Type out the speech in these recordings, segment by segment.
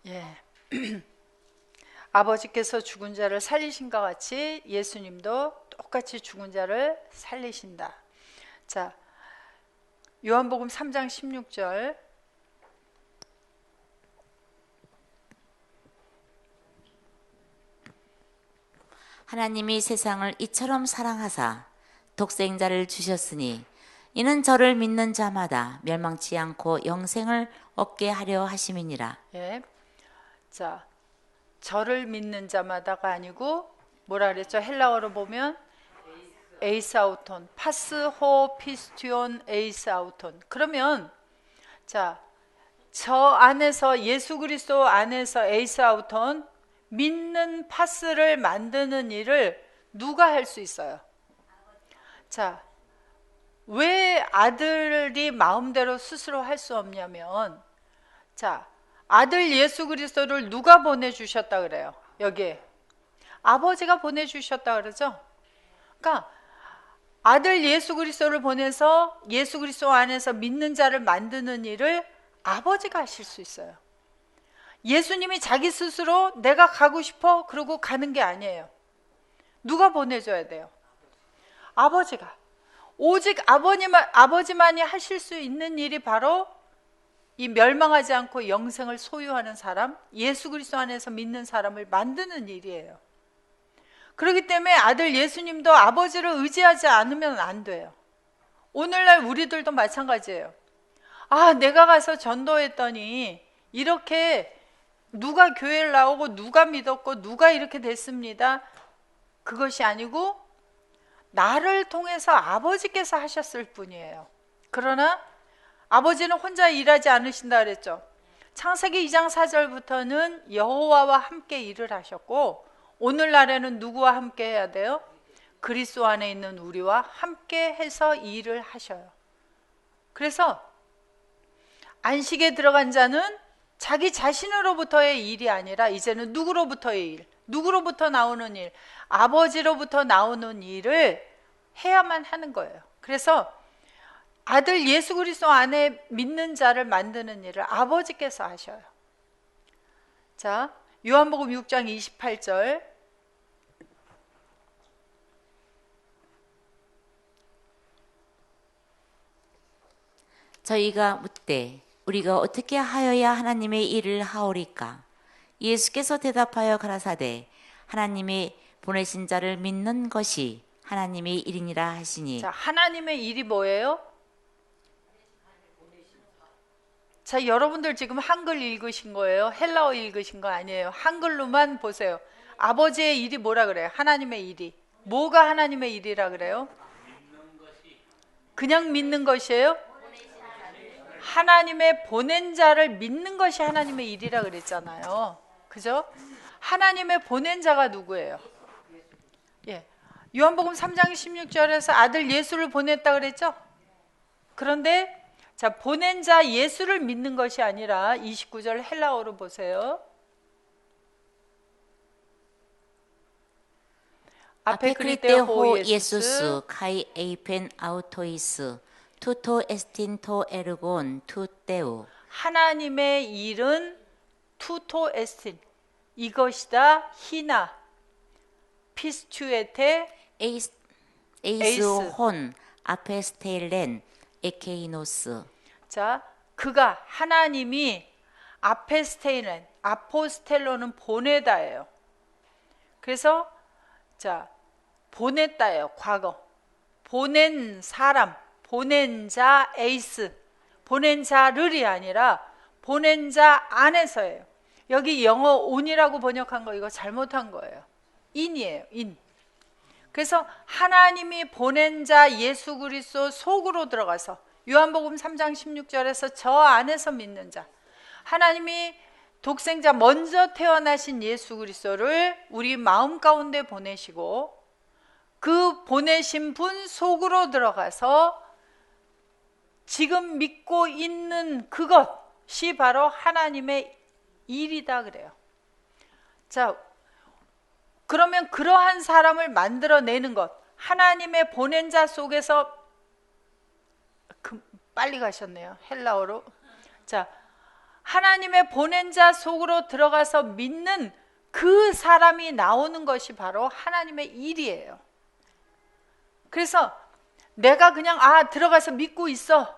예. 아버지께서 죽은 자를 살리신 것 같이 예수님도 똑같이 죽은 자를 살리신다. 자, 요한복음 3장 16절. 하나님이 세상을 이처럼 사랑하사 독생자를 주셨으니 이는 저를 믿는 자마다 멸망치 않고 영생을 얻게 하려 하심이니라. 예. 자, 저를 믿는 자마다가 아니고 뭐라 그랬죠? 헬라어로 보면 에이사우톤, 파스호 피스티온 에이사우톤. 그러면 자, 저 안에서 예수 그리스도 안에서 에이사우톤 믿는 파스를 만드는 일을 누가 할 수 있어요? 자, 왜 아들이 마음대로 스스로 할 수 없냐면, 자, 아들 예수 그리스도를 누가 보내주셨다 그래요? 여기에 아버지가 보내주셨다 그러죠? 그러니까 아들 예수 그리스도를 보내서 예수 그리스도 안에서 믿는 자를 만드는 일을 아버지가 하실 수 있어요. 예수님이 자기 스스로 내가 가고 싶어 그러고 가는 게 아니에요. 누가 보내줘야 돼요? 아버지가. 오직 아버지만이 하실 수 있는 일이 바로 이 멸망하지 않고 영생을 소유하는 사람, 예수 그리스도 안에서 믿는 사람을 만드는 일이에요. 그렇기 때문에 아들 예수님도 아버지를 의지하지 않으면 안 돼요. 오늘날 우리들도 마찬가지예요. 아, 내가 가서 전도했더니 이렇게 누가 교회를 나오고 누가 믿었고 누가 이렇게 됐습니다. 그것이 아니고 나를 통해서 아버지께서 하셨을 뿐이에요. 그러나 아버지는 혼자 일하지 않으신다 그랬죠. 창세기 2장 4절부터는 여호와와 함께 일을 하셨고 오늘날에는 누구와 함께 해야 돼요? 그리스도 안에 있는 우리와 함께 해서 일을 하셔요. 그래서 안식에 들어간 자는 자기 자신으로부터의 일이 아니라 이제는 누구로부터의 일, 누구로부터 나오는 일, 아버지로부터 나오는 일을 해야만 하는 거예요. 그래서 아들 예수 그리스도 안에 믿는 자를 만드는 일을 아버지께서 하셔요. 자, 요한복음 6장 28절. 저희가 묻되 우리가 어떻게 하여야 하나님의 일을 하오리까? 예수께서 대답하여 가라사대 하나님이 보내신 자를 믿는 것이 하나님의 일이니라 하시니. 자, 하나님의 일이 뭐예요? 자, 여러분들 지금 한글 읽으신 거예요? 헬라어 읽으신 거 아니에요? 한글로만 보세요. 아버지의 일이 뭐라 그래요? 하나님의 일이. 뭐가 하나님의 일이라 그래요? 그냥 믿는 것이에요? 하나님의 보낸 자를 믿는 것이 하나님의 일이라 그랬잖아요. 그죠? 하나님의 보낸 자가 누구예요? 예. 요한복음 3장 16절에서 아들 예수를 보냈다 그랬죠? 그런데 자, 보낸 자 예수를 믿는 것이 아니라 29절 헬라어로 보세요. 앞에 그리때 호 예수스 카이 에이펜 아우토이스 투토 에스틴토 에르곤 투테우. 하나님의 일은 투토 에스틴, 이것이다. 히나 피스투에테 에이스 혼 아페스테일렌 에케이노스. 자, 그가 하나님이 아페스테일렌, 아포스텔로는 보내다예요. 그래서 자, 보냈다예요. 과거. 보낸 사람, 보낸 자 에이스, 보낸 자를이 아니라 보낸 자 안에서예요. 여기 영어 온이라고 번역한 거 이거 잘못한 거예요. 인이에요. 인. 그래서 하나님이 보낸 자 예수 그리스도 속으로 들어가서 요한복음 3장 16절에서 저 안에서 믿는 자, 하나님이 독생자 먼저 태어나신 예수 그리스도를 우리 마음 가운데 보내시고 그 보내신 분 속으로 들어가서 지금 믿고 있는 그것이 바로 하나님의 일이다 그래요. 자, 그러면 그러한 사람을 만들어내는 것, 하나님의 보낸 자 속에서 빨리 가셨네요. 헬라어로. 자, 하나님의 보낸 자 속으로 들어가서 믿는 그 사람이 나오는 것이 바로 하나님의 일이에요. 그래서 내가 그냥 들어가서 믿고 있어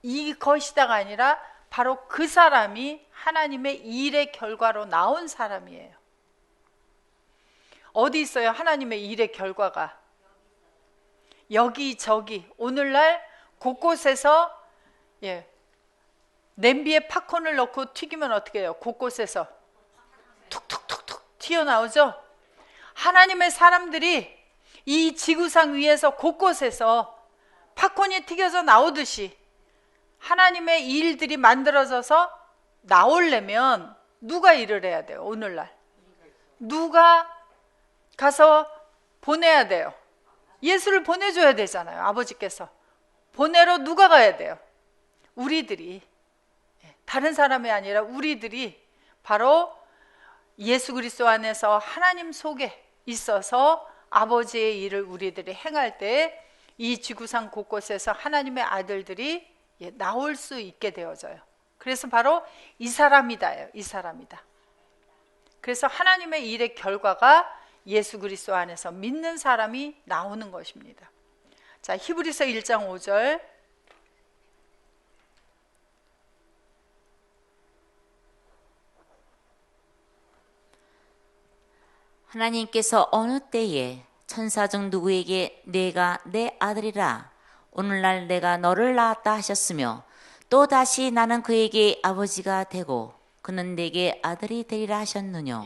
이것이다가 아니라 바로 그 사람이 하나님의 일의 결과로 나온 사람이에요. 어디 있어요? 하나님의 일의 결과가 여기저기 오늘날 곳곳에서 냄비에 팝콘을 넣고 튀기면 어떻게 해요? 곳곳에서 툭툭툭툭 튀어나오죠? 하나님의 사람들이 이 지구상 위에서 곳곳에서 팝콘이 튀겨져 나오듯이 하나님의 일들이 만들어져서 나오려면 누가 일을 해야 돼요? 오늘날 누가 가서 보내야 돼요? 예수를 보내줘야 되잖아요. 아버지께서 보내러 누가 가야 돼요? 우리들이, 다른 사람이 아니라 우리들이 바로 예수 그리스도 안에서 하나님 속에 있어서 아버지의 일을 우리들이 행할 때 이 지구상 곳곳에서 하나님의 아들들이 나올 수 있게 되어져요. 그래서 바로 이 사람이다예요. 이 사람이다. 그래서 하나님의 일의 결과가 예수 그리스도 안에서 믿는 사람이 나오는 것입니다. 자, 히브리서 1장 5절. 하나님께서 어느 때에 천사 중 누구에게 내가 내 아들이라 오늘날 내가 너를 낳았다 하셨으며 또 다시 나는 그에게 아버지가 되고 그는 내게 아들이 되리라 하셨느뇨.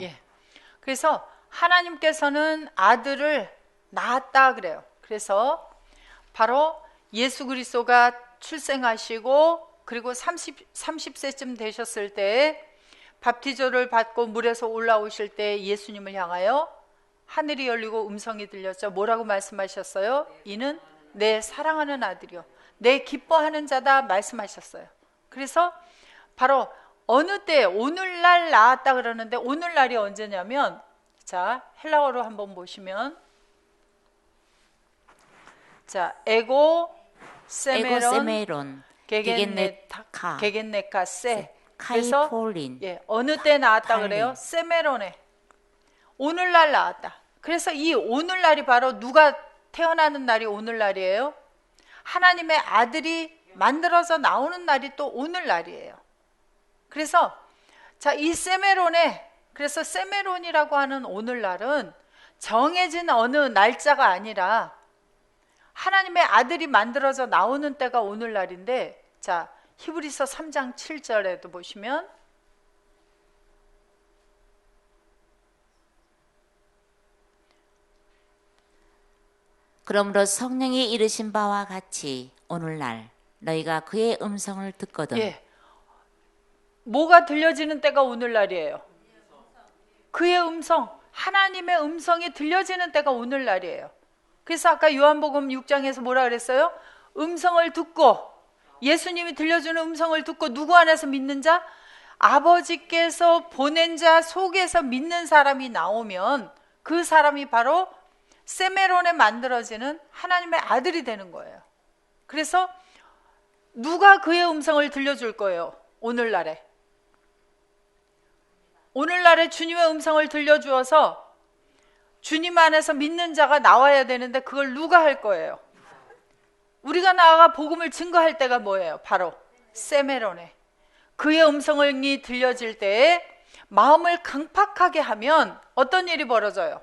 그래서 하나님께서는 아들을 낳았다 그래요. 그래서 바로 예수 그리스도가 출생하시고 그리고 30세쯤 되셨을 때 밥티조를 받고 물에서 올라오실 때 예수님을 향하여 하늘이 열리고 음성이 들렸죠. 뭐라고 말씀하셨어요? 이는 내 사랑하는 아들이요 내 기뻐하는 자다 말씀하셨어요. 그래서 바로 어느 때 오늘날 낳았다 그러는데 오늘날이 언제냐면, 자, 헬라어로 한번 보시면, 자, 에고 세메론 게겐네카 세. 그래서 어느 때 나왔다 그래요? 세메론에 오늘날 나왔다. 그래서 이 오늘날이 바로 누가 태어나는 날이 오늘날이에요? 하나님의 아들이 만들어서 나오는 날이 또 오늘날이에요. 그래서 자, 이 세메론에, 그래서 세메론이라고 하는 오늘날은 정해진 어느 날짜가 아니라 하나님의 아들이 만들어져 나오는 때가 오늘날인데, 자, 히브리서 3장 7절에도 보시면 그러므로 성령이 이르신 바와 같이 오늘날 너희가 그의 음성을 듣거든. 뭐가 들려지는 때가 오늘날이에요? 그의 음성, 하나님의 음성이 들려지는 때가 오늘날이에요. 그래서 아까 요한복음 6장에서 뭐라 그랬어요? 음성을 듣고, 예수님이 들려주는 음성을 듣고 누구 안에서 믿는 자? 아버지께서 보낸 자 속에서 믿는 사람이 나오면 그 사람이 바로 세메론에 만들어지는 하나님의 아들이 되는 거예요. 그래서 누가 그의 음성을 들려줄 거예요? 오늘날에 주님의 음성을 들려주어서 주님 안에서 믿는 자가 나와야 되는데 그걸 누가 할 거예요? 우리가 나아가 복음을 증거할 때가 뭐예요? 바로 세메론에 그의 음성이 들려질 때에 마음을 강팍하게 하면 어떤 일이 벌어져요?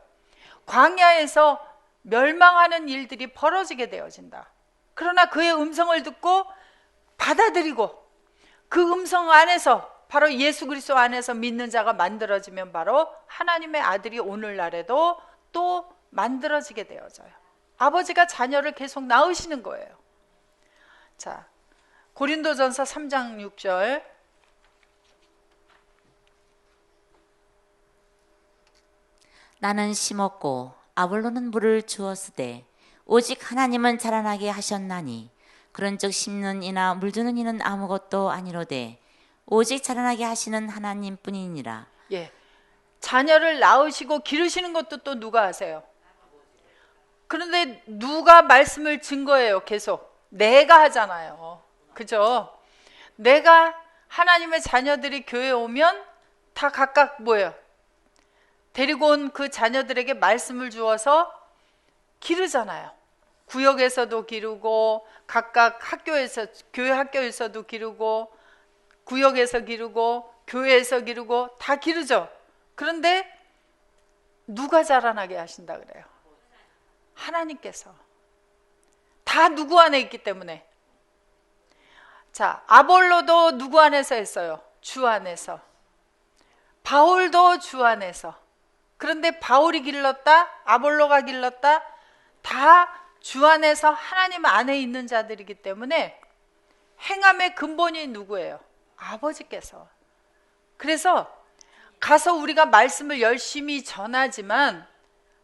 광야에서 멸망하는 일들이 벌어지게 되어진다. 그러나 그의 음성을 듣고 받아들이고 그 음성 안에서 바로 예수 그리스도 안에서 믿는 자가 만들어지면 바로 하나님의 아들이 오늘날에도 또 만들어지게 되어져요. 아버지가 자녀를 계속 낳으시는 거예요. 자, 고린도전서 3장 6절. 나는 심었고 아볼로는 물을 주었으되 오직 하나님은 자라나게 하셨나니 그런즉 심는 이나 물 주는 이는 아무것도 아니로되 오직 자라나게 하시는 하나님뿐이니라. 자녀를 낳으시고 기르시는 것도 또 누가 하세요? 그런데 누가 말씀을 증거해요? 계속 내가 하잖아요. 그죠? 내가 하나님의 자녀들이 교회에 오면 다 각각 뭐예요? 데리고 온 그 자녀들에게 말씀을 주어서 기르잖아요. 구역에서도 기르고 각각 학교에서 교회 학교에서도 기르고 구역에서 기르고 교회에서 기르고 다 기르죠. 그런데 누가 자라나게 하신다 그래요? 하나님께서. 다 누구 안에 있기 때문에. 자, 아볼로도 누구 안에서 했어요? 주 안에서. 바울도 주 안에서. 그런데 바울이 길렀다, 아볼로가 길렀다, 다 주 안에서 하나님 안에 있는 자들이기 때문에 행함의 근본이 누구예요? 아버지께서. 그래서 가서 우리가 말씀을 열심히 전하지만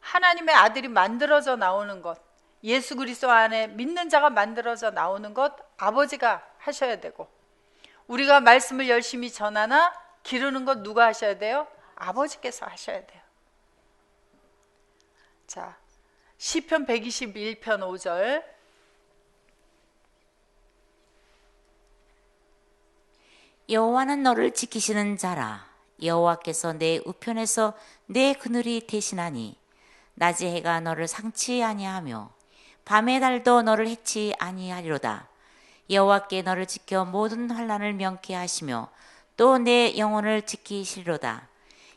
하나님의 아들이 만들어져 나오는 것, 예수 그리스도 안에 믿는 자가 만들어져 나오는 것 아버지가 하셔야 되고, 우리가 말씀을 열심히 전하나 기르는 것 누가 하셔야 돼요? 아버지께서 하셔야 돼요. 자, 시편 121편 5절. 여호와는 너를 지키시는 자라. 여호와께서 내 우편에서 내 그늘이 되시나니 낮의 해가 너를 상치 아니하며 밤의 달도 너를 해치 아니하리로다. 여호와께 너를 지켜 모든 환난을 명케 하시며 또 내 영혼을 지키시리로다.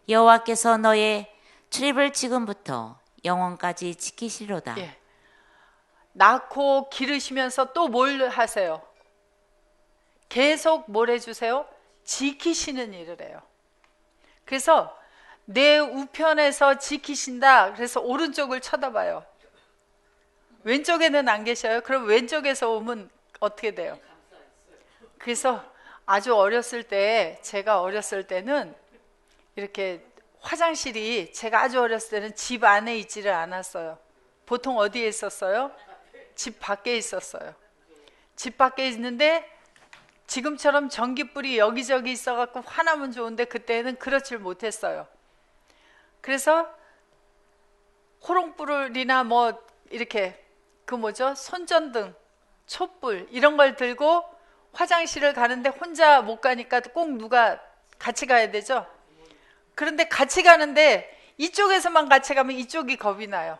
여호와께서 너의 출입을 지금부터 영원까지 지키시리로다. 예. 낳고 기르시면서 또 뭘 하세요? 계속 뭘 해주세요? 지키시는 일을 해요. 그래서 내 우편에서 지키신다. 그래서 오른쪽을 쳐다봐요. 왼쪽에는 안 계셔요. 그럼 왼쪽에서 오면 어떻게 돼요? 그래서 아주 어렸을 때, 제가 어렸을 때는 이렇게 화장실이, 제가 아주 어렸을 때는 집 안에 있지를 않았어요. 보통 어디에 있었어요? 집 밖에 있었어요. 집 밖에 있는데 지금처럼 전기불이 여기저기 있어갖고 화나면 좋은데 그때는 그렇질 못했어요. 그래서 호롱불이나 뭐 이렇게 그 뭐죠? 손전등, 촛불 이런 걸 들고 화장실을 가는데 혼자 못 가니까 꼭 누가 같이 가야 되죠? 그런데 같이 가는데 이쪽에서만 같이 가면 이쪽이 겁이 나요.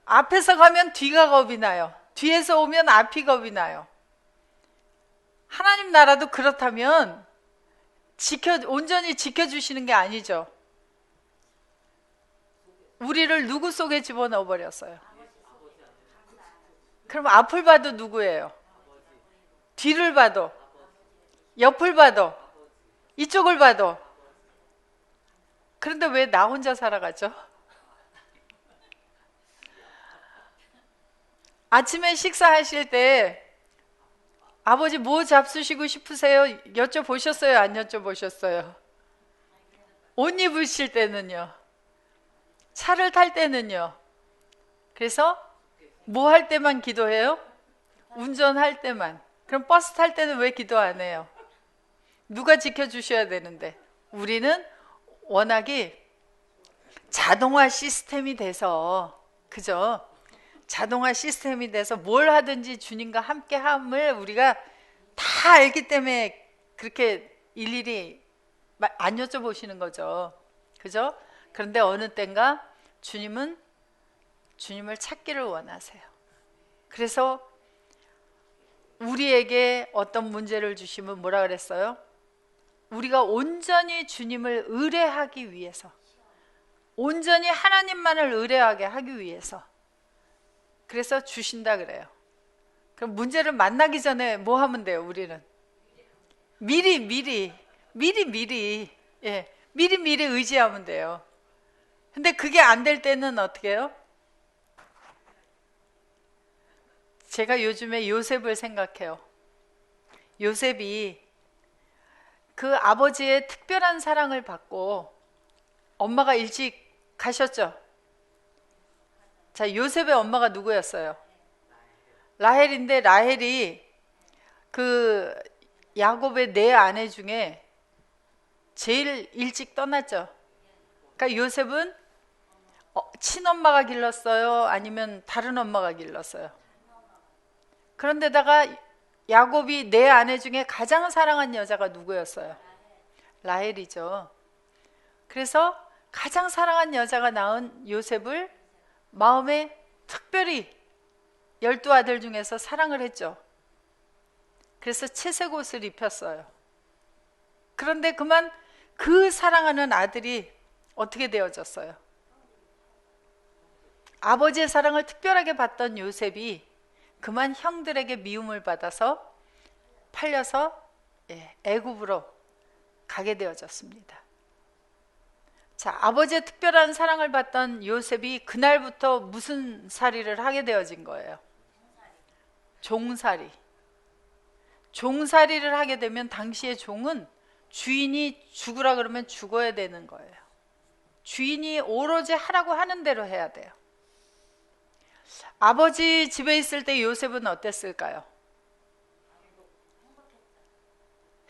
앞에서 가면 뒤가 겁이 나요. 뒤에서 오면 앞이 겁이 나요. 하나님 나라도 그렇다면 온전히 지켜주시는 게 아니죠. 우리를 누구 속에 집어넣어 버렸어요? 그럼 앞을 봐도 누구예요? 뒤를 봐도, 옆을 봐도, 이쪽을 봐도. 그런데 왜 나 혼자 살아가죠? 아침에 식사하실 때 아버지 뭐 잡수시고 싶으세요? 여쭤보셨어요? 안 여쭤보셨어요? 옷 입으실 때는요? 차를 탈 때는요? 그래서 뭐 할 때만 기도해요? 운전할 때만. 그럼 버스 탈 때는 왜 기도 안 해요? 누가 지켜주셔야 되는데. 우리는 워낙에 자동화 시스템이 돼서, 그죠? 자동화 시스템이 돼서 뭘 하든지 주님과 함께 함을 우리가 다 알기 때문에 그렇게 일일이 안 여쭤보시는 거죠. 그죠? 그런데 어느 땐가 주님은 주님을 찾기를 원하세요. 그래서 우리에게 어떤 문제를 주시면 뭐라 그랬어요? 우리가 온전히 주님을 의뢰하기 위해서, 온전히 하나님만을 의뢰하게 하기 위해서 그래서 주신다 그래요. 그럼 문제를 만나기 전에 뭐 하면 돼요? 우리는 미리 의지하면 돼요. 근데 그게 안 될 때는 어떻게 해요? 제가 요즘에 요셉을 생각해요. 요셉이 그 아버지의 특별한 사랑을 받고 엄마가 일찍 가셨죠. 자, 요셉의 엄마가 누구였어요? 라헬인데, 라헬이 그 야곱의 네 아내 중에 제일 일찍 떠났죠. 그러니까 요셉은 친엄마가 길렀어요? 아니면 다른 엄마가 길렀어요? 그런데다가 야곱이 네 아내 중에 가장 사랑한 여자가 누구였어요? 라헬이죠. 그래서 가장 사랑한 여자가 낳은 요셉을 마음에 특별히 12아들 중에서 사랑을 했죠. 그래서 채색 옷을 입혔어요. 그런데 그만 그 사랑하는 아들이 어떻게 되어졌어요? 아버지의 사랑을 특별하게 받던 요셉이 그만 형들에게 미움을 받아서 팔려서 애굽으로 가게 되어졌습니다. 자, 아버지의 특별한 사랑을 받던 요셉이 그날부터 무슨 살이를 하게 되어진 거예요? 종살이. 종살이를 하게 되면 당시의 종은 주인이 죽으라 그러면 죽어야 되는 거예요. 주인이 오로지 하라고 하는 대로 해야 돼요. 아버지 집에 있을 때 요셉은 어땠을까요?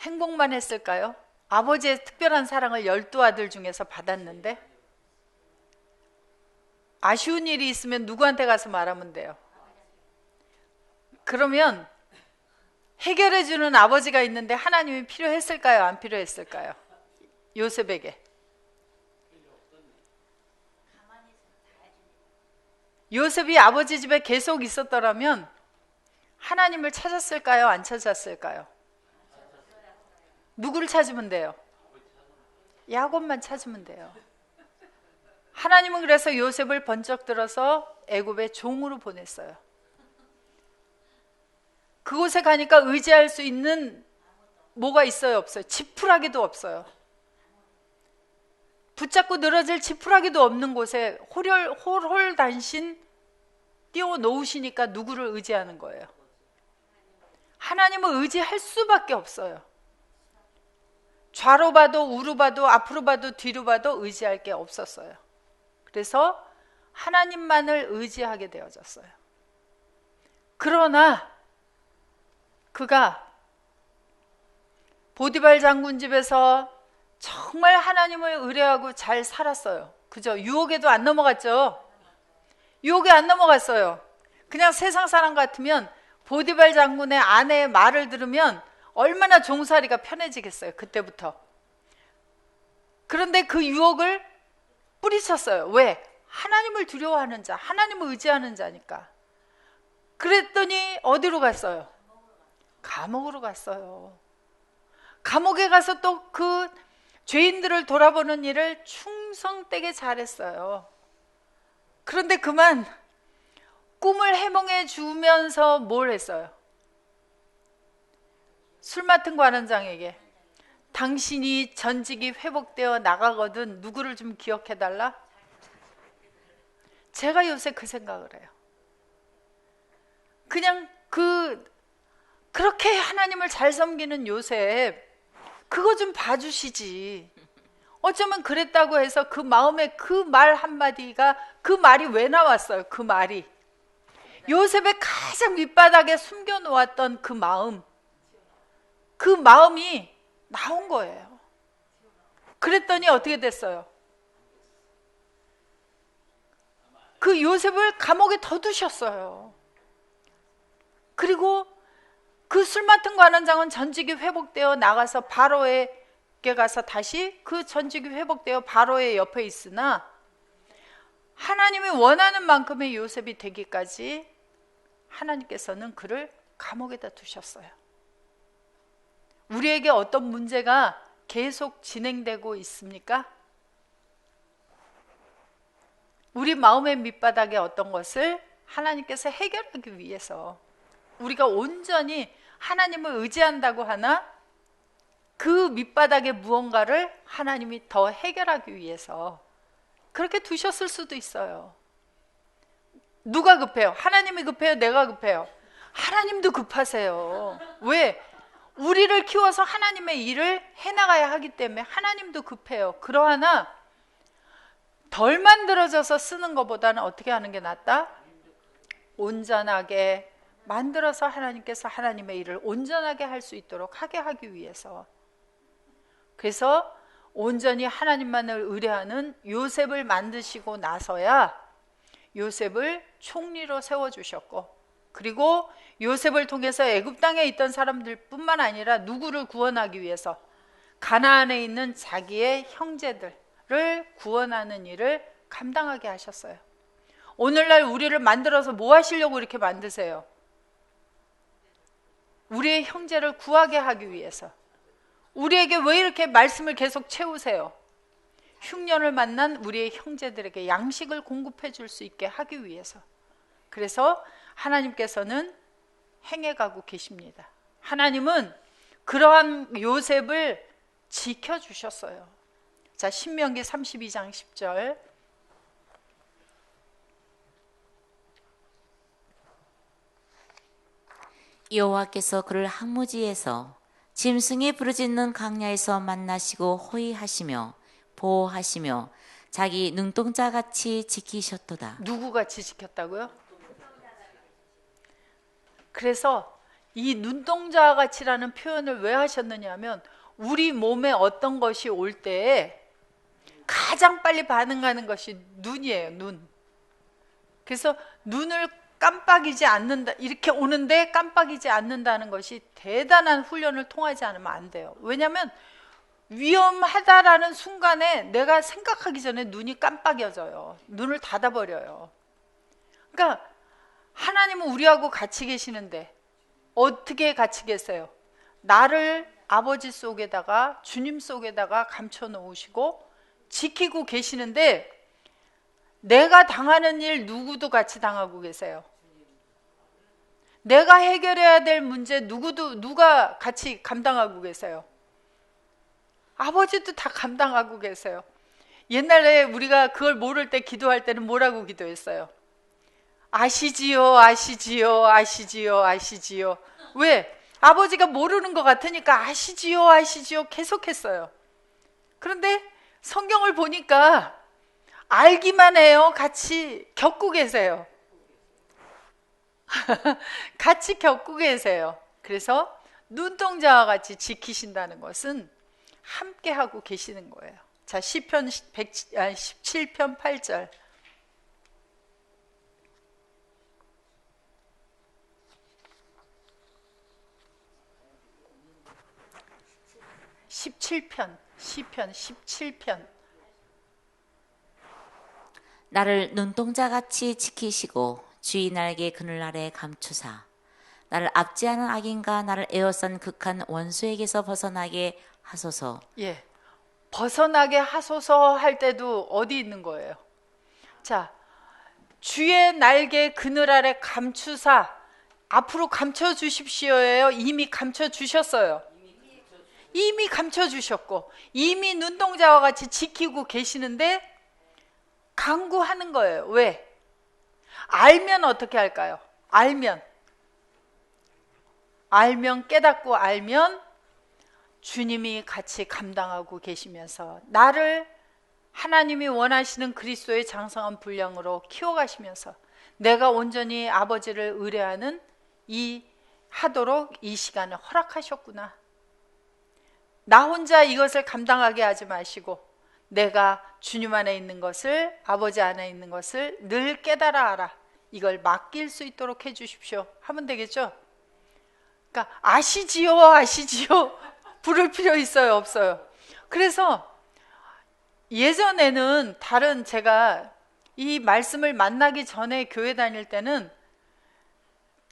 행복만 했을까요? 아버지의 특별한 사랑을 12아들 중에서 받았는데 아쉬운 일이 있으면 누구한테 가서 말하면 돼요? 그러면 해결해주는 아버지가 있는데 하나님이 필요했을까요? 안 필요했을까요? 요셉에게. 요셉이 아버지 집에 계속 있었더라면 하나님을 찾았을까요? 안 찾았을까요? 누구를 찾으면 돼요? 야곱만 찾으면 돼요. 하나님은 그래서 요셉을 번쩍 들어서 애굽의 종으로 보냈어요. 그곳에 가니까 의지할 수 있는 뭐가 있어요? 없어요? 지푸라기도 없어요. 붙잡고 늘어질 지푸라기도 없는 곳에 홀홀단신 띄워놓으시니까 누구를 의지하는 거예요? 하나님을 의지할 수밖에 없어요. 좌로 봐도 우로 봐도 앞으로 봐도 뒤로 봐도 의지할 게 없었어요. 그래서 하나님만을 의지하게 되어졌어요. 그러나 그가 보디발 장군 집에서 정말 하나님을 의뢰하고 잘 살았어요. 그죠? 유혹에도 안 넘어갔죠? 유혹에 안 넘어갔어요. 그냥 세상 사람 같으면 보디발 장군의 아내의 말을 들으면 얼마나 종살이가 편해지겠어요. 그때부터. 그런데 그 유혹을 뿌리쳤어요. 왜? 하나님을 두려워하는 자, 하나님을 의지하는 자니까. 그랬더니 어디로 갔어요? 감옥으로 갔어요. 감옥에 가서 또 그 죄인들을 돌아보는 일을 충성되게 잘했어요. 그런데 그만 꿈을 해몽해 주면서 뭘 했어요? 술 맡은 관원장에게 당신이 전직이 회복되어 나가거든 누구를 좀 기억해달라? 제가 요새 그 생각을 해요. 그냥 그렇게 하나님을 잘 섬기는 요셉 그거 좀 봐주시지. 어쩌면 그랬다고 해서 그 마음에 그 말 한마디가 그 말이 왜 나왔어요? 그 말이 요셉의 가장 밑바닥에 숨겨놓았던 그 마음이 나온 거예요. 그랬더니 어떻게 됐어요? 그 요셉을 감옥에 더 두셨어요. 그리고 그 술 맡은 관원장은 전직이 회복되어 나가서 바로에게 가서 다시 그 전직이 회복되어 바로의 옆에 있으나 하나님이 원하는 만큼의 요셉이 되기까지 하나님께서는 그를 감옥에다 두셨어요. 우리에게 어떤 문제가 계속 진행되고 있습니까? 우리 마음의 밑바닥에 어떤 것을 하나님께서 해결하기 위해서 우리가 온전히 하나님을 의지한다고 하나 그 밑바닥에 무언가를 하나님이 더 해결하기 위해서 그렇게 두셨을 수도 있어요. 누가 급해요? 하나님이 급해요? 내가 급해요? 하나님도 급하세요. 왜? 우리를 키워서 하나님의 일을 해나가야 하기 때문에 하나님도 급해요. 그러하나 덜 만들어져서 쓰는 것보다는 어떻게 하는 게 낫다? 온전하게 만들어서 하나님께서 하나님의 일을 온전하게 할 수 있도록 하게 하기 위해서. 그래서 온전히 하나님만을 의뢰하는 요셉을 만드시고 나서야 요셉을 총리로 세워주셨고 그리고 요셉을 통해서 애굽 땅에 있던 사람들뿐만 아니라 누구를 구원하기 위해서 가나안에 있는 자기의 형제들을 구원하는 일을 감당하게 하셨어요. 오늘날 우리를 만들어서 뭐 하시려고 이렇게 만드세요? 우리의 형제를 구하게 하기 위해서. 우리에게 왜 이렇게 말씀을 계속 채우세요? 흉년을 만난 우리의 형제들에게 양식을 공급해 줄 수 있게 하기 위해서. 그래서 하나님께서는 행해가고 계십니다. 하나님은 그러한 요셉을 지켜주셨어요. 자, 신명기 32장 10절. 여호와께서 그를 항무지에서 짐승이 부르짖는 광야에서 만나시고 호위하시며 보호하시며 자기 눈동자같이 지키셨도다. 누구같이 지켰다고요? 그래서 이 눈동자같이라는 표현을 왜 하셨느냐 하면 우리 몸에 어떤 것이 올 때에 가장 빨리 반응하는 것이 눈이에요. 눈. 그래서 눈을 깜빡이지 않는다, 이렇게 오는데 깜빡이지 않는다는 것이 대단한 훈련을 통하지 않으면 안 돼요. 왜냐하면 위험하다라는 순간에 내가 생각하기 전에 눈이 깜빡여져요. 눈을 닫아버려요. 그러니까 하나님은 우리하고 같이 계시는데 어떻게 같이 계세요? 나를 아버지 속에다가, 주님 속에다가 감춰 놓으시고 지키고 계시는데 내가 당하는 일 누구도 같이 당하고 계세요. 내가 해결해야 될 문제 누가 같이 감당하고 계세요? 아버지도 다 감당하고 계세요. 옛날에 우리가 그걸 모를 때 기도할 때는 뭐라고 기도했어요? 아시지요, 아시지요, 아시지요, 아시지요. 왜? 아버지가 모르는 것 같으니까 아시지요, 아시지요 계속했어요. 그런데 성경을 보니까 알기만 해요. 같이 겪고 계세요. 같이 겪고 계세요. 그래서 눈동자와 같이 지키신다는 것은 함께 하고 계시는 거예요. 자, 시편 17편 8절. 17편, 시편 17편. 나를 눈동자같이 지키시고 주의 날개 그늘 아래 감추사 나를 압제하는 악인과 나를 에워싼 극한 원수에게서 벗어나게 하소서. 예, 벗어나게 하소서 할 때도 어디 있는 거예요? 자, 주의 날개 그늘 아래 감추사, 앞으로 감춰주십시오예요? 이미 감춰주셨어요. 이미 감춰주셨고 이미 눈동자와 같이 지키고 계시는데 강구하는 거예요. 왜? 알면 어떻게 할까요? 알면 깨닫고 알면 주님이 같이 감당하고 계시면서 나를 하나님이 원하시는 그리스도의 장성한 분량으로 키워가시면서 내가 온전히 아버지를 의뢰하는 하도록 이 시간을 허락하셨구나. 나 혼자 이것을 감당하게 하지 마시고 내가 주님 안에 있는 것을, 아버지 안에 있는 것을 늘 깨달아 알아. 이걸 맡길 수 있도록 해주십시오 하면 되겠죠? 그러니까 아시지요, 아시지요 부를 필요 있어요, 없어요? 그래서 예전에는 제가 이 말씀을 만나기 전에 교회 다닐 때는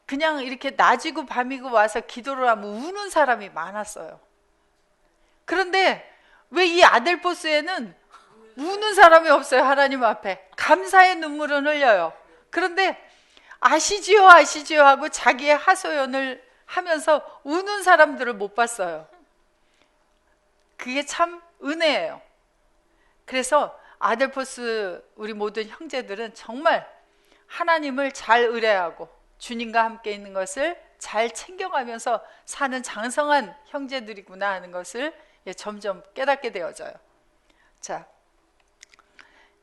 그냥 이렇게 낮이고 밤이고 와서 기도를 하면 우는 사람이 많았어요. 그런데 왜 이 아델포스에는 우는 사람이 없어요? 하나님 앞에 감사의 눈물은 흘려요. 그런데 아시지요, 아시지요 하고 자기의 하소연을 하면서 우는 사람들을 못 봤어요. 그게 참 은혜예요. 그래서 아델포스 우리 모든 형제들은 정말 하나님을 잘 의뢰하고 주님과 함께 있는 것을 잘 챙겨가면서 사는 장성한 형제들이구나 하는 것을 점점 깨닫게 되어져요. 자,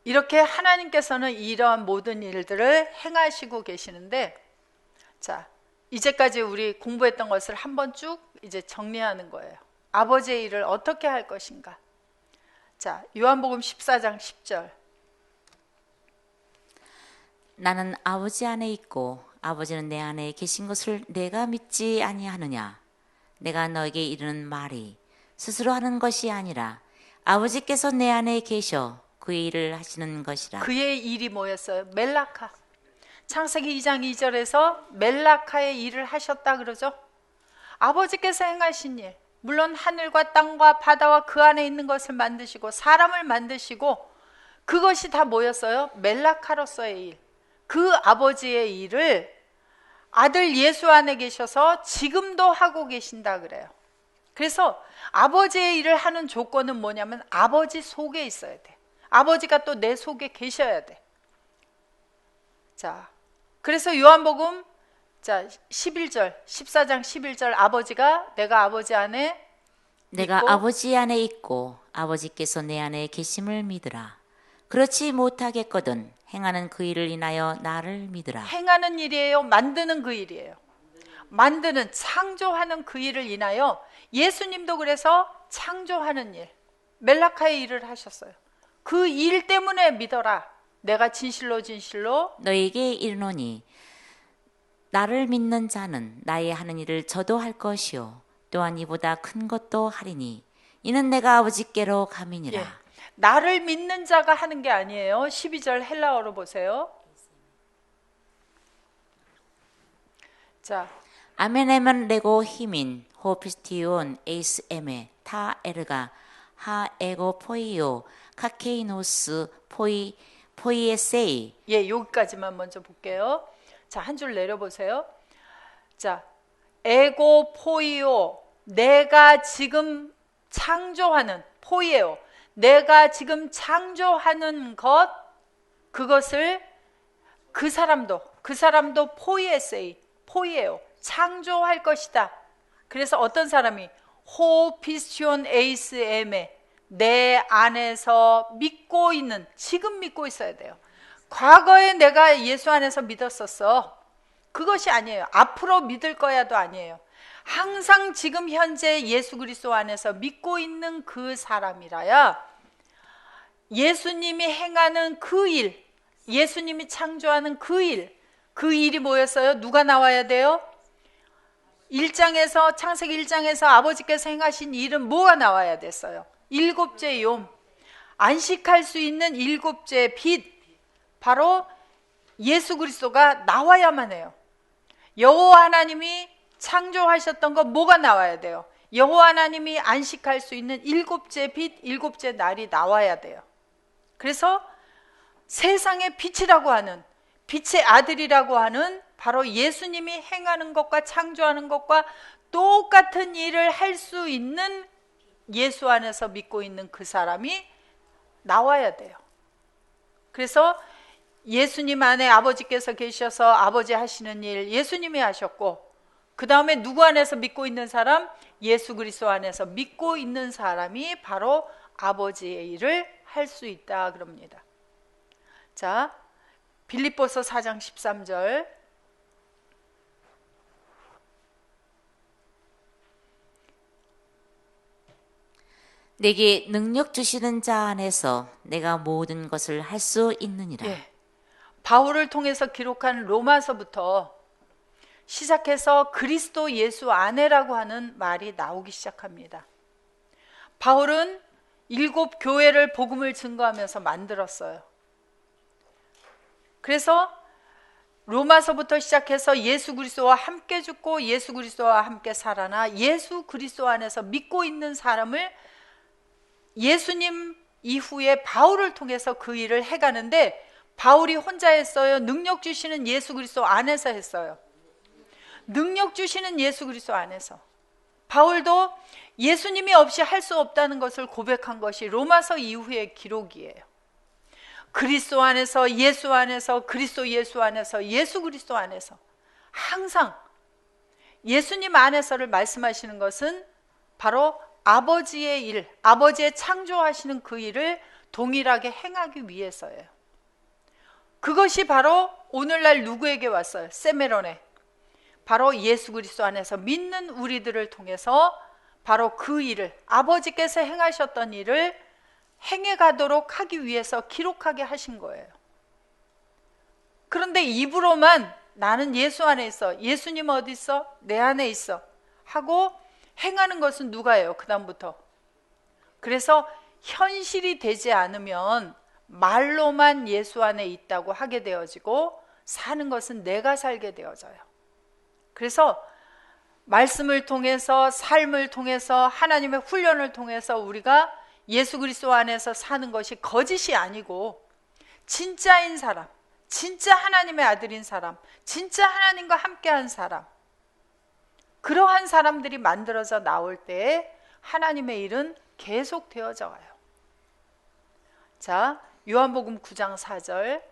이렇게 하나님께서는 이러한 모든 일들을 행하시고 계시는데, 자, 이제까지 우리 공부했던 것을 한번 쭉 이제 정리하는 거예요. 아버지의 일을 어떻게 할 것인가. 자, 요한복음 14장 10절. 나는 아버지 안에 있고 아버지는 내 안에 계신 것을 내가 믿지 아니하느냐? 내가 너에게 이르는 말이 스스로 하는 것이 아니라 아버지께서 내 안에 계셔 그의 일을 하시는 것이라. 그의 일이 뭐였어요? 멜라카. 창세기 2장 2절에서 멜라카의 일을 하셨다 그러죠. 아버지께서 행하신 일, 물론 하늘과 땅과 바다와 그 안에 있는 것을 만드시고 사람을 만드시고 그것이 다 뭐였어요? 멜라카로서의 일. 그 아버지의 일을 아들 예수 안에 계셔서 지금도 하고 계신다 그래요. 그래서 아버지의 일을 하는 조건은 뭐냐면 아버지 속에 있어야 돼. 아버지가 또 내 속에 계셔야 돼. 자, 그래서 요한복음 11절, 14장 11절 아버지가 내가 아버지 안에 내가 있고, 아버지 안에 있고 아버지께서 내 안에 계심을 믿으라. 그렇지 못하겠거든 행하는 그 일을 인하여 나를 믿으라. 행하는 일이에요? 만드는 그 일이에요? 만드는, 창조하는 그 일을 인하여 예수님도 그래서 창조하는 일, 멜라카의 일을 하셨어요. 그 일 때문에 믿어라. 내가 진실로 진실로 너에게 이르노니 나를 믿는 자는 나의 하는 일을 저도 할 것이요 또한 이보다 큰 것도 하리니 이는 내가 아버지께로 감이니라. 예, 나를 믿는 자가 하는 게 아니에요. 12절 헬라어로 보세요. 자, 아멘에면 레고 히민 호피스티온 에이스 에메 타 에르가 하 에고 포이오 카케이노스 포이에세이. 예, 여기까지만 먼저 볼게요. 자, 한 줄 내려보세요. 자, 에고 포이오, 내가 지금 창조하는, 포이에오, 내가 지금 창조하는 것, 그것을 그 사람도 포이에세이, 포이에오, 창조할 것이다. 그래서 어떤 사람이 호피스티온 에이스 에메, 내 안에서 믿고 있는, 지금 믿고 있어야 돼요. 과거에 내가 예수 안에서 믿었었어. 그것이 아니에요. 앞으로 믿을 거야도 아니에요. 항상 지금 현재 예수 그리스도 안에서 믿고 있는 그 사람이라야 예수님이 행하는 그 일, 예수님이 창조하는 그 일, 그 일이 뭐였어요? 누가 나와야 돼요? 1장에서, 창세기 1장에서 아버지께서 행하신 일은 뭐가 나와야 됐어요? 일곱째 욤, 안식할 수 있는 일곱째 빛, 바로 예수 그리스도가 나와야만 해요. 여호와 하나님이 창조하셨던 거 뭐가 나와야 돼요? 여호와 하나님이 안식할 수 있는 일곱째 빛, 일곱째 날이 나와야 돼요. 그래서 세상의 빛이라고 하는, 빛의 아들이라고 하는 바로 예수님이 행하는 것과 창조하는 것과 똑같은 일을 할 수 있는 예수 안에서 믿고 있는 그 사람이 나와야 돼요. 그래서 예수님 안에 아버지께서 계셔서 아버지 하시는 일 예수님이 하셨고, 그 다음에 누구 안에서 믿고 있는 사람? 예수 그리스도 안에서 믿고 있는 사람이 바로 아버지의 일을 할 수 있다 그럽니다. 자, 빌립보서 4장 13절. 내게 능력 주시는 자 안에서 내가 모든 것을 할 수 있느니라. 예, 바울을 통해서 기록한 로마서부터 시작해서 그리스도 예수 안에라고 하는 말이 나오기 시작합니다. 바울은 7 교회를 복음을 증거하면서 만들었어요. 그래서 로마서부터 시작해서 예수 그리스도와 함께 죽고 예수 그리스도와 함께 살아나 예수 그리스도 안에서 믿고 있는 사람을 예수님 이후에 바울을 통해서 그 일을 해가는데, 바울이 혼자 했어요? 능력 주시는 예수 그리스도 안에서 했어요? 능력 주시는 예수 그리스도 안에서. 바울도 예수님이 없이 할 수 없다는 것을 고백한 것이 로마서 이후의 기록이에요. 그리스도 안에서, 예수 안에서, 그리스도 예수 안에서, 예수 그리스도 안에서 항상 예수님 안에서를 말씀하시는 것은 바로 아버지의 일, 아버지의 창조하시는 그 일을 동일하게 행하기 위해서예요. 그것이 바로 오늘날 누구에게 왔어요? 세메론에. 바로 예수 그리스도 안에서 믿는 우리들을 통해서 바로 그 일을, 아버지께서 행하셨던 일을 행해가도록 하기 위해서 기록하게 하신 거예요. 그런데 입으로만 나는 예수 안에 있어. 예수님 어디 있어? 내 안에 있어. 하고 행하는 것은 누가예요? 그 다음부터. 그래서 현실이 되지 않으면 말로만 예수 안에 있다고 하게 되어지고 사는 것은 내가 살게 되어져요. 그래서 말씀을 통해서, 삶을 통해서, 하나님의 훈련을 통해서 우리가 예수 그리스도 안에서 사는 것이 거짓이 아니고 진짜인 사람, 진짜 하나님의 아들인 사람, 진짜 하나님과 함께한 사람, 그러한 사람들이 만들어져 나올 때 하나님의 일은 계속 되어져 가요. 자, 요한복음 9장 4절.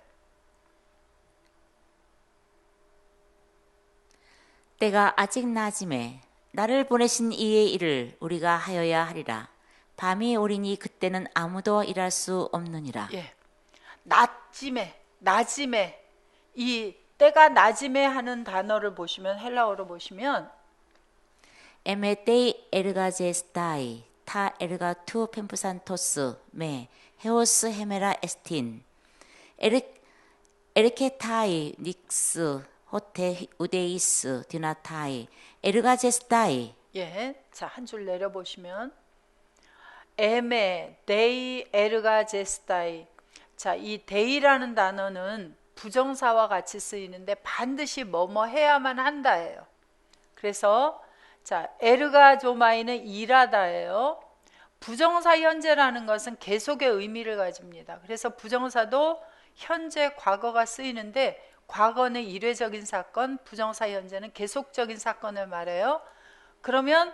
때가 아직 낮음에 나를 보내신 이의 일을 우리가 하여야 하리라. 밤이 오리니 그때는 아무도 일할 수 없느니라. 예, 낮임에 이 때가 낮임에 하는 단어를 보시면, 헬라어로 보시면 에메테이 에르가제스타이 타 에르가 투 펜푸산토스 메 헤오스 헤메라 에스틴 에르케타이 닉스 호테 우데이스 디나타이 에르가제스타이. 예, 자, 한 줄 내려보시면 에메 데이 에르가제스타이. 자, 이 데이라는 단어는 부정사와 같이 쓰이는데 반드시 뭐뭐 해야만 한다예요. 그래서 자, 에르가조마이는 일하다예요. 부정사 현재라는 것은 계속의 의미를 가집니다. 그래서 부정사도 현재, 과거가 쓰이는데 과거는 일회적인 사건, 부정사 현재는 계속적인 사건을 말해요. 그러면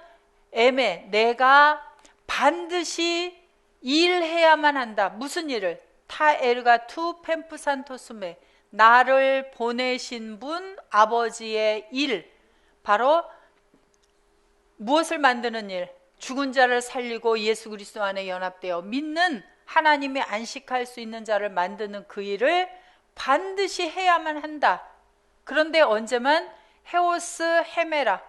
에메, 내가 반드시 일해야만 한다. 무슨 일을? 타 에르가 투 펜푸산토스메, 나를 보내신 분 아버지의 일, 바로 무엇을 만드는 일? 죽은 자를 살리고 예수 그리스도 안에 연합되어 믿는 하나님이 안식할 수 있는 자를 만드는 그 일을 반드시 해야만 한다. 그런데 언제만? 헤오스 헤메라.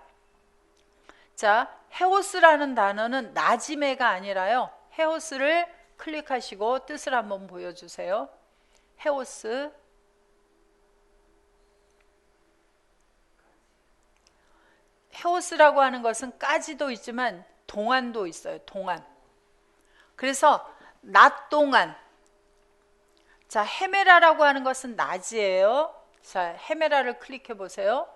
자, 헤오스라는 단어는 나지메가 아니라요, 헤오스를 클릭하시고 뜻을 한번 보여주세요. 헤오스. 헤오스라고 하는 것은 까지도 있지만 동안도 있어요. 동안. 그래서 낮 동안. 자, 헤메라라고 하는 것은 낮이에요. 자, 헤메라를 클릭해 보세요.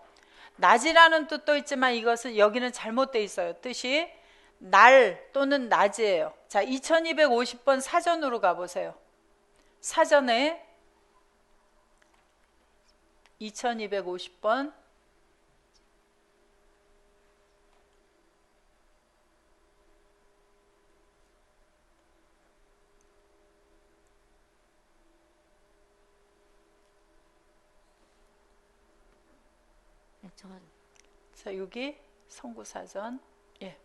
낮이라는 뜻도 있지만 이것은 여기는 잘못되어 있어요. 뜻이 날 또는 낮이에요. 자, 2250번 사전으로 가보세요. 사전에 2250번. 자, 여기 성구사전. 예.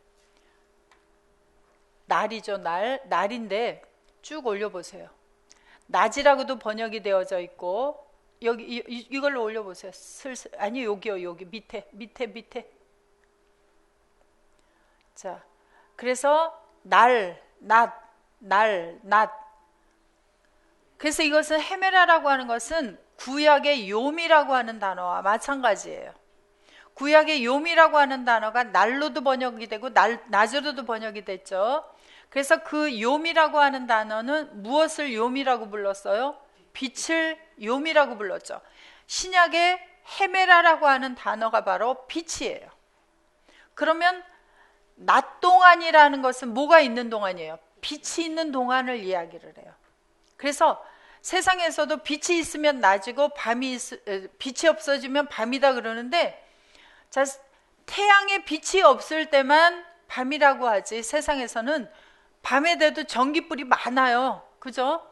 날이죠. 날인데 쭉 올려보세요. 낮이라고도 번역이 되어져 있고, 여기 이걸로 올려보세요. 슬슬. 아니, 여기요. 여기 밑에. 자, 그래서 날, 낮. 그래서 이것은 헤메라라고 하는 것은 구약의 요미라고 하는 단어와 마찬가지예요. 구약의 요미라고 하는 단어가 날로도 번역이 되고 낮으로도 번역이 됐죠. 그래서 그 요미라고 하는 단어는 무엇을 요미라고 불렀어요? 빛을 요미라고 불렀죠. 신약의 헤메라라고 하는 단어가 바로 빛이에요. 그러면 낮 동안이라는 것은 뭐가 있는 동안이에요? 빛이 있는 동안을 이야기를 해요. 그래서 세상에서도 빛이 있으면 낮이고 빛이 없어지면 밤이다 그러는데, 자, 태양의 빛이 없을 때만 밤이라고 하지, 세상에서는 밤에 돼도 전기불이 많아요. 그죠?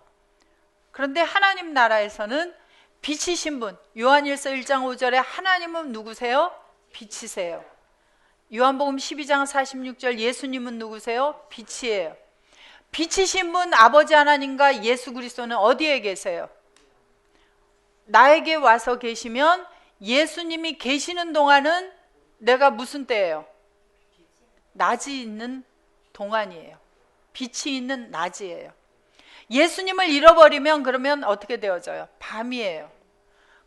그런데 하나님 나라에서는 빛이신 분, 요한일서 1장 5절에 하나님은 누구세요? 빛이세요. 요한복음 12장 46절 예수님은 누구세요? 빛이에요. 빛이신 분 아버지 하나님과 예수 그리스도는 어디에 계세요? 나에게 와서 계시면 예수님이 계시는 동안은 내가 무슨 때예요? 낮이 있는 동안이에요. 빛이 있는 낮이에요. 예수님을 잃어버리면 그러면 어떻게 되어져요? 밤이에요.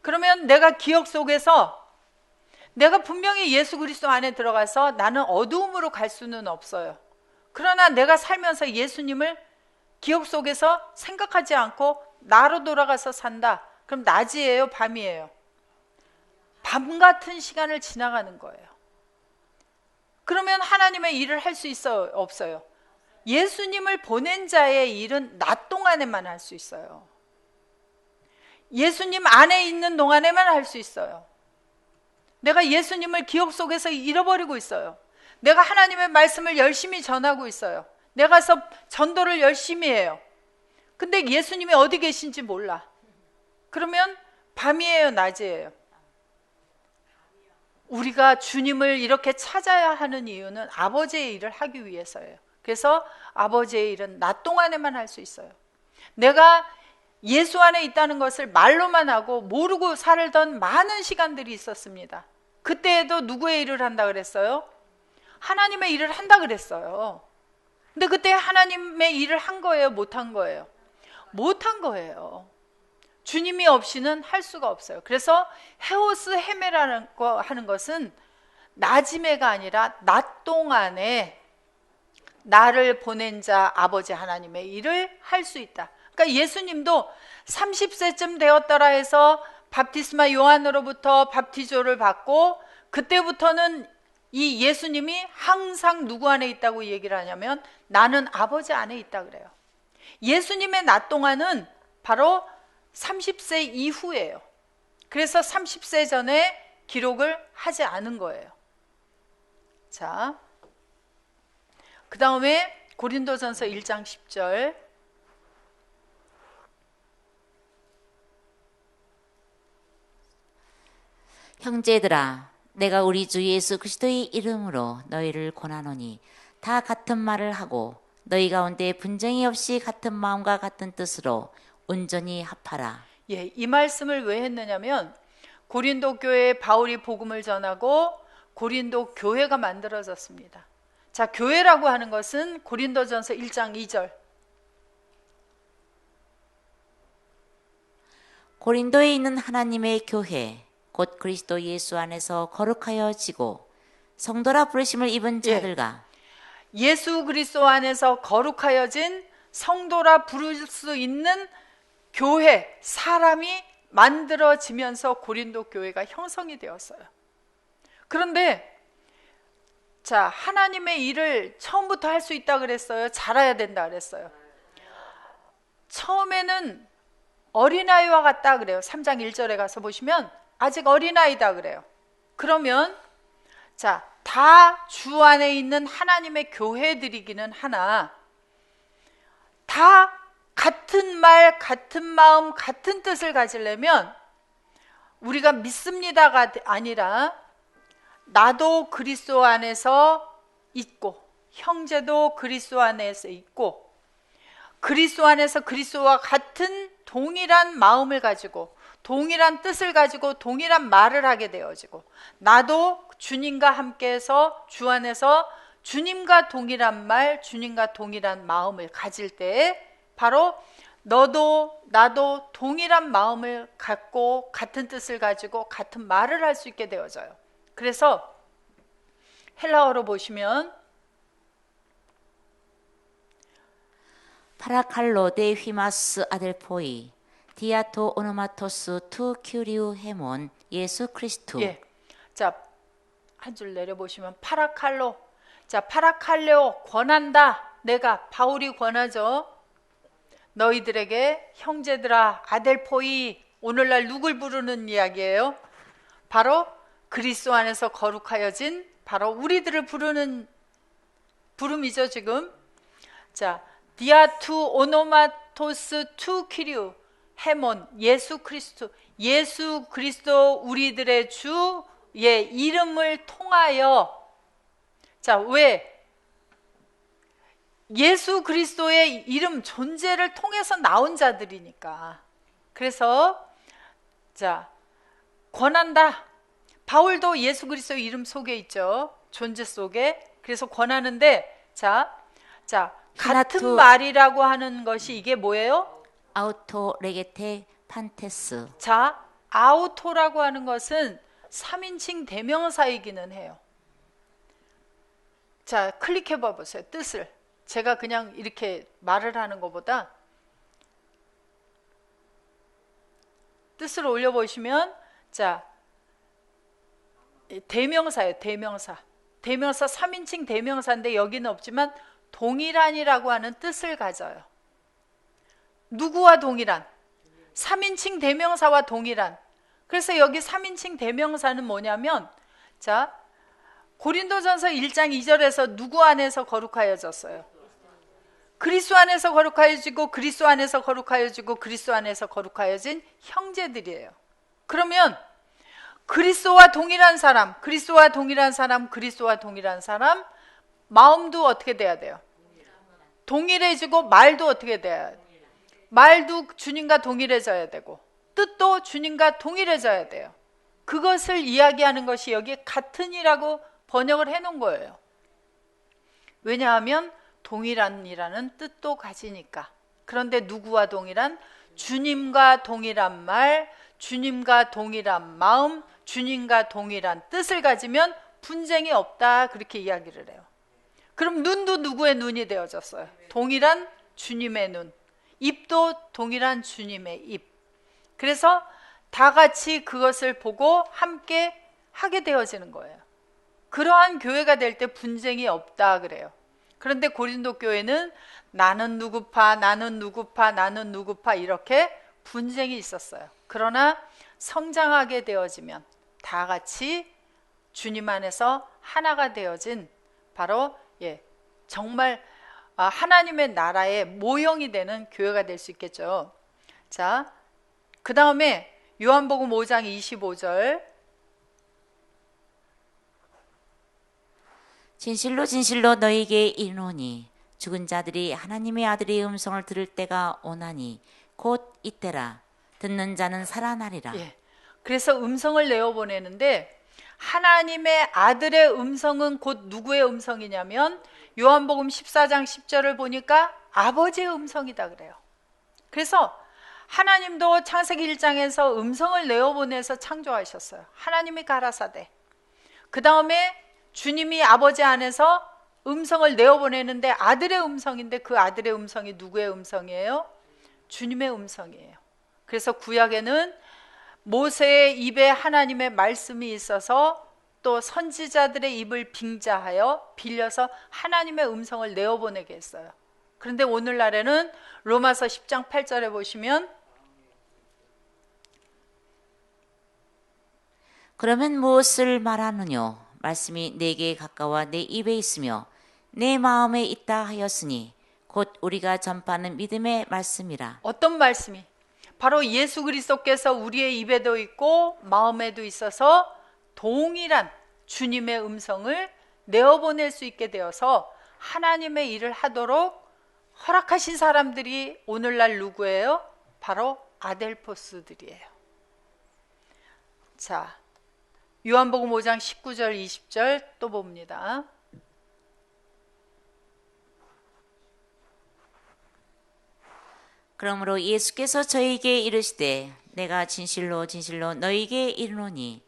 그러면 내가 기억 속에서 내가 분명히 예수 그리스도 안에 들어가서 나는 어두움으로 갈 수는 없어요. 그러나 내가 살면서 예수님을 기억 속에서 생각하지 않고 나로 돌아가서 산다. 그럼 낮이에요, 밤이에요? 밤 같은 시간을 지나가는 거예요. 그러면 하나님의 일을 할 수 있어요, 없어요? 예수님을 보낸 자의 일은 낮 동안에만 할 수 있어요. 예수님 안에 있는 동안에만 할 수 있어요. 내가 예수님을 기억 속에서 잃어버리고 있어요. 내가 하나님의 말씀을 열심히 전하고 있어요. 내가서 전도를 열심히 해요. 근데 예수님이 어디 계신지 몰라. 그러면 밤이에요, 낮이에요? 우리가 주님을 이렇게 찾아야 하는 이유는 아버지의 일을 하기 위해서예요. 그래서 아버지의 일은 낮 동안에만 할 수 있어요. 내가 예수 안에 있다는 것을 말로만 하고 모르고 살던 많은 시간들이 있었습니다. 그때에도 누구의 일을 한다 그랬어요? 하나님의 일을 한다 그랬어요. 근데 그때 하나님의 일을 한 거예요, 못 한 거예요? 못 한 거예요. 주님이 없이는 할 수가 없어요. 그래서 헤오스 헤메라는 거 하는 것은 낮임에가 아니라 낮 동안에 나를 보낸 자 아버지 하나님의 일을 할 수 있다. 그러니까 예수님도 30세쯤 되었더라 해서 밥티스마 요한으로부터 밥티조를 받고 그때부터는 이 예수님이 항상 누구 안에 있다고 얘기를 하냐면 나는 아버지 안에 있다 그래요. 예수님의 낮 동안은 바로 30세 이후예요. 그래서 30세 전에 기록을 하지 않은 거예요. 자, 그 다음에 고린도전서 1장 10절. 형제들아, 내가 우리 주 예수 그리스도의 이름으로 너희를 권하노니 다 같은 말을 하고 너희 가운데 분쟁이 없이 같은 마음과 같은 뜻으로 온전히 합하라. 예, 이 말씀을 왜 했느냐면 고린도 교회에 바울이 복음을 전하고 고린도 교회가 만들어졌습니다. 자, 교회라고 하는 것은 고린도전서 1장 2절. 고린도에 있는 하나님의 교회 곧 그리스도 예수 안에서 거룩하여지고 성도라 부르심을 입은 자들과 예수 그리스도 안에서 거룩하여진 성도라 부를 수 있는 교회, 사람이 만들어지면서 고린도 교회가 형성이 되었어요. 그런데 자, 하나님의 일을 처음부터 할 수 있다 그랬어요? 잘해야 된다 그랬어요? 처음에는 어린아이와 같다 그래요. 3장 1절에 가서 보시면 아직 어린아이다 그래요. 그러면 자, 다 주 안에 있는 하나님의 교회들이기는 하나 다 같은 말, 같은 마음, 같은 뜻을 가지려면 우리가 믿습니다가 아니라 나도 그리스도 안에서 있고 형제도 그리스도 안에서 있고 그리스도 안에서 그리스도와 같은 동일한 마음을 가지고 동일한 뜻을 가지고 동일한 말을 하게 되어지고 나도 주님과 함께해서 주 안에서 주님과 동일한 말, 주님과 동일한 마음을 가질 때 바로 너도 나도 동일한 마음을 갖고 같은 뜻을 가지고 같은 말을 할 수 있게 되어져요. 그래서 헬라어로 보시면 파라칼로 데 휘마스 아델포이 디아토 오노마토스 투 큐리우 헤몬 예수 크리스투. 예. 자, 한 줄 내려보시면 파라칼로. 자, 파라칼레오 권한다. 내가 바울이 권하죠. 너희들에게 형제들아 아델포이 오늘날 누굴 부르는 이야기예요? 바로 그리스도 안에서 거룩하여진 바로 우리들을 부르는 부름이죠 지금. 자, 디아투 오노마토스 투 키리우 헤몬 예수 그리스도 우리들의 주의 이름을 통하여. 자, 왜? 예수 그리스도의 이름 존재를 통해서 나온 자들이니까. 그래서 자, 권한다. 바울도 예수 그리스도의 이름 속에 있죠. 존재 속에. 그래서 권하는데 자, 같은 말이라고 하는 것이 이게 뭐예요? 아우토 레게테 판테스. 자, 아우토라고 하는 것은 3인칭 대명사이기는 해요. 자, 클릭해 봐 보세요. 뜻을. 제가 그냥 이렇게 말을 하는 것보다 뜻을 올려보시면, 자, 대명사예요. 대명사. 대명사 3인칭 대명사인데 여기는 없지만 동일한이라고 하는 뜻을 가져요. 누구와 동일한? 3인칭 대명사와 동일한. 그래서 여기 3인칭 대명사는 뭐냐면, 자, 고린도전서 1장 2절에서 누구 안에서 거룩하여졌어요? 그리스도 안에서 거룩하여지고 그리스도 안에서 거룩하여지고 그리스도 안에서 거룩하여진 형제들이에요. 그러면 그리스도와 동일한 사람, 그리스도와 동일한 사람, 그리스도와 동일한 사람, 마음도 어떻게 돼야 돼요? 동일해지고 말도 어떻게 돼야 돼요? 말도 주님과 동일해져야 되고 뜻도 주님과 동일해져야 돼요. 그것을 이야기하는 것이 여기 같은 이라고 번역을 해놓은 거예요. 왜냐하면 동일한이라는 뜻도 가지니까. 그런데 누구와 동일한? 주님과 동일한 말, 주님과 동일한 마음, 주님과 동일한 뜻을 가지면 분쟁이 없다, 그렇게 이야기를 해요. 그럼 눈도 누구의 눈이 되어졌어요? 동일한 주님의 눈. 입도 동일한 주님의 입. 그래서 다 같이 그것을 보고 함께 하게 되어지는 거예요. 그러한 교회가 될 때 분쟁이 없다 그래요. 그런데 고린도 교회는 나는 누구파, 나는 누구파, 나는 누구파 이렇게 분쟁이 있었어요. 그러나 성장하게 되어지면 다 같이 주님 안에서 하나가 되어진 바로 정말 하나님의 나라의 모형이 되는 교회가 될 수 있겠죠. 자, 그 다음에 요한복음 5장 25절. 진실로 진실로 너희에게 이르노니 죽은 자들이 하나님의 아들의 음성을 들을 때가 오나니 곧 이때라. 듣는 자는 살아나리라. 그래서 음성을 내어보내는데 하나님의 아들의 음성은 곧 누구의 음성이냐면 요한복음 14장 10절을 보니까 아버지의 음성이다 그래요. 그래서 하나님도 창세기 1장에서 음성을 내어보내서 창조하셨어요. 하나님이 가라사대. 그 다음에 주님이 아버지 안에서 음성을 내어보내는데 아들의 음성인데 그 아들의 음성이 누구의 음성이에요? 주님의 음성이에요. 그래서 구약에는 모세의 입에 하나님의 말씀이 있어서 또 선지자들의 입을 빙자하여 빌려서 하나님의 음성을 내어보내게 했어요. 그런데 오늘날에는 로마서 10장 8절에 보시면 그러면 무엇을 말하느뇨? 말씀이 내게 가까워 내 입에 있으며 내 마음에 있다 하였으니 곧 우리가 전파하는 믿음의 말씀이라. 어떤 말씀이? 바로 예수 그리스도께서 우리의 입에도 있고 마음에도 있어서 동일한 주님의 음성을 내어보낼 수 있게 되어서 하나님의 일을 하도록 허락하신 사람들이 오늘날 누구예요? 바로 아델포스들이에요. 자, 요한복음 5장 19절 20절 또 봅니다. 그러므로 예수께서 저희에게 이르시되 내가 진실로 진실로 너희에게 이르노니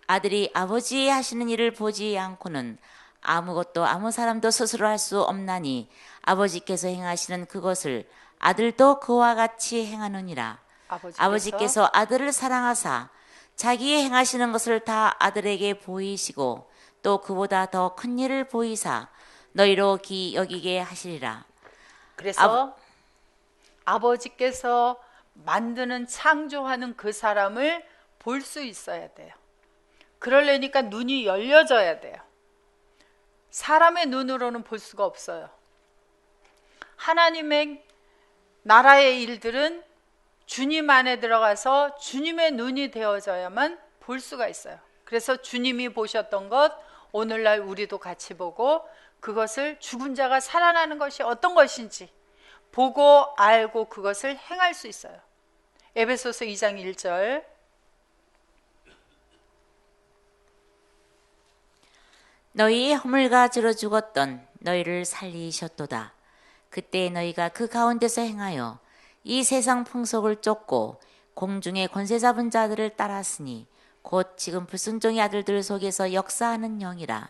아들이 아버지의 하시는 일을 보지 않고는 아무것도 아무 사람도 스스로 할 수 없나니 아버지께서 행하시는 그것을 아들도 그와 같이 행하느니라. 아버지께서 아들을 사랑하사 자기의 행하시는 것을 다 아들에게 보이시고 또 그보다 더 큰 일을 보이사 너희로 여기게 하시리라. 그래서 아버지께서 만드는 창조하는 그 사람을 볼 수 있어야 돼요. 그러려니까 눈이 열려져야 돼요. 사람의 눈으로는 볼 수가 없어요. 하나님의 나라의 일들은 주님 안에 들어가서 주님의 눈이 되어져야만 볼 수가 있어요. 그래서 주님이 보셨던 것 오늘날 우리도 같이 보고 그것을 죽은 자가 살아나는 것이 어떤 것인지 보고 알고 그것을 행할 수 있어요. 에베소서 2장 1절. 너희의 허물과 죄로 죽었던 너희를 살리셨도다. 그때 너희가 그 가운데서 행하여 이 세상 풍속을 쫓고 공중의 권세 잡은 자들을 따랐으니 곧 지금 불순종의 아들들 속에서 역사하는 영이라.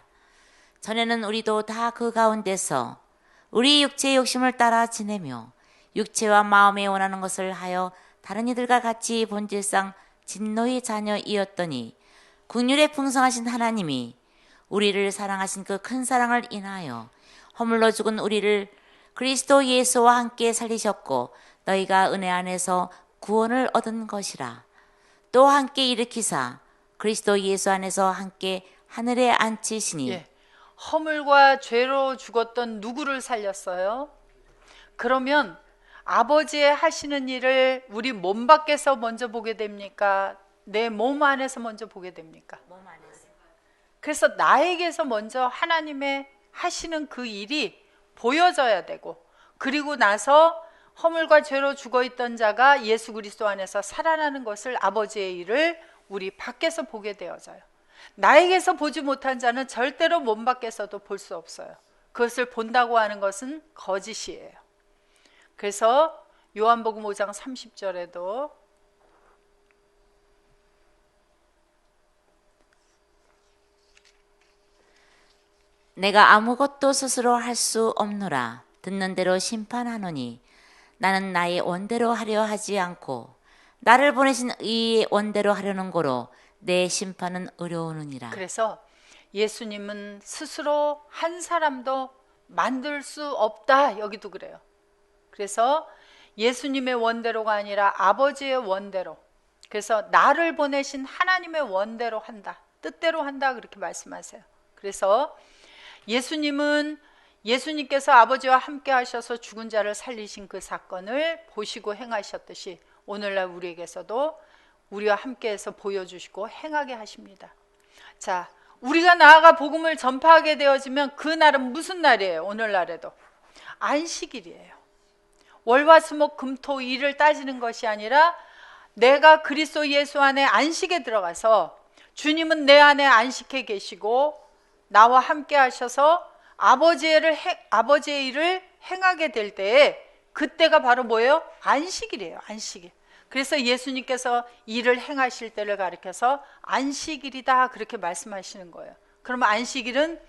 전에는 우리도 다 그 가운데서 우리 육체의 욕심을 따라 지내며 육체와 마음에 원하는 것을 하여 다른 이들과 같이 본질상 진노의 자녀이었더니 긍휼에 풍성하신 하나님이 우리를 사랑하신 그 큰 사랑을 인하여 허물로 죽은 우리를 그리스도 예수와 함께 살리셨고 너희가 은혜 안에서 구원을 얻은 것이라. 또 함께 일으키사 그리스도 예수 안에서 함께 하늘에 앉히시니. 예. 허물과 죄로 죽었던 누구를 살렸어요? 그러면 아버지의 하시는 일을 우리 몸 밖에서 먼저 보게 됩니까? 내 몸 안에서 먼저 보게 됩니까? 그래서 나에게서 먼저 하나님의 하시는 그 일이 보여져야 되고, 그리고 나서 허물과 죄로 죽어있던 자가 예수 그리스도 안에서 살아나는 것을, 아버지의 일을 우리 밖에서 보게 되어져요. 나에게서 보지 못한 자는 절대로 몸 밖에서도 볼 수 없어요. 그것을 본다고 하는 것은 거짓이에요. 그래서 요한복음 5장 30절에도 내가 아무것도 스스로 할 수 없노라. 듣는 대로 심판하노니 나는 나의 원대로 하려 하지 않고 나를 보내신 이의 원대로 하려는 거로 내 심판은 어려우느니라. 그래서 예수님은 스스로 한 사람도 만들 수 없다, 여기도 그래요. 그래서 예수님의 원대로가 아니라 아버지의 원대로, 그래서 나를 보내신 하나님의 원대로 한다, 뜻대로 한다, 그렇게 말씀하세요. 그래서 예수님께서 아버지와 함께 하셔서 죽은 자를 살리신 그 사건을 보시고 행하셨듯이 오늘날 우리에게서도 우리와 함께해서 보여주시고 행하게 하십니다. 자, 우리가 나아가 복음을 전파하게 되어지면 그 날은 무슨 날이에요? 오늘날에도 안식일이에요. 월화수목 금토 일을 따지는 것이 아니라 내가 그리스도 예수 안에 안식에 들어가서 주님은 내 안에 안식해 계시고 나와 함께 하셔서 아버지의 일을 행하게 될 때에, 그때가 바로 뭐예요? 안식일이에요. 안식일. 그래서 예수님께서 일을 행하실 때를 가리켜서 안식일이다, 그렇게 말씀하시는 거예요. 그러면 안식일은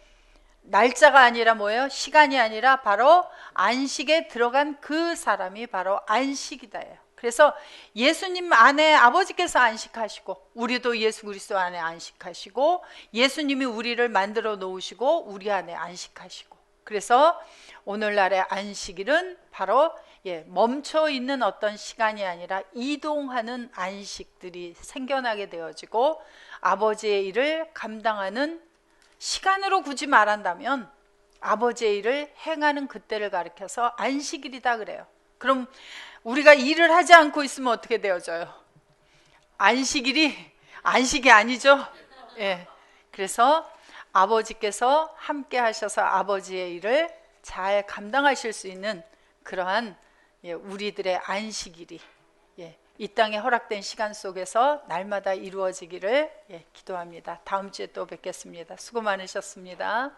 날짜가 아니라 뭐예요? 시간이 아니라 바로 안식에 들어간 그 사람이 바로 안식이다예요. 그래서 예수님 안에 아버지께서 안식하시고 우리도 예수 그리스도 안에 안식하시고 예수님이 우리를 만들어 놓으시고 우리 안에 안식하시고, 그래서 오늘날의 안식일은 바로 멈춰 있는 어떤 시간이 아니라 이동하는 안식들이 생겨나게 되어지고 아버지의 일을 감당하는 시간으로 굳이 말한다면 아버지의 일을 행하는 그때를 가리켜서 안식일이다 그래요. 그럼 우리가 일을 하지 않고 있으면 어떻게 되어져요? 안식이 아니죠. 예. 그래서 아버지께서 함께 하셔서 아버지의 일을 잘 감당하실 수 있는 그러한 우리들의 안식일이 이 땅에 허락된 시간 속에서 날마다 이루어지기를 기도합니다. 다음 주에 또 뵙겠습니다. 수고 많으셨습니다.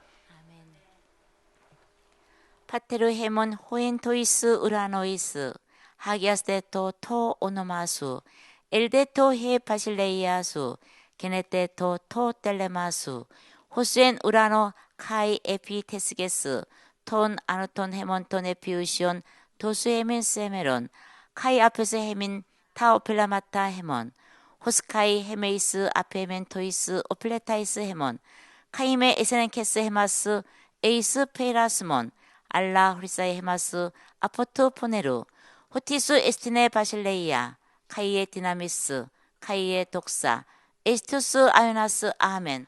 파테르 헤몬 호엔토이스 우라노이스 하기아스테토 토 오노마수 엘데토 헤 바실레이아수 게네테토 토 텔레마수 호수엔 우라노 카이 에피테스게스 톤 아누톤 헤몬톤 에피우시온 도수 헤민 세메론 카이 앞에서 헤민 타오필라마타 헤몬 호스카이 헤메이스 앞에 헤멘토이스 오플레타이스 헤몬 카이메 에세넨케스 헤마스 에이스 페이라스몬 알라 후리사이 헤마스 아포트 포네루 호티스 에스티네 바실레이아 카이에 디나미스 카이에 독사 에스투스 아요나스 아멘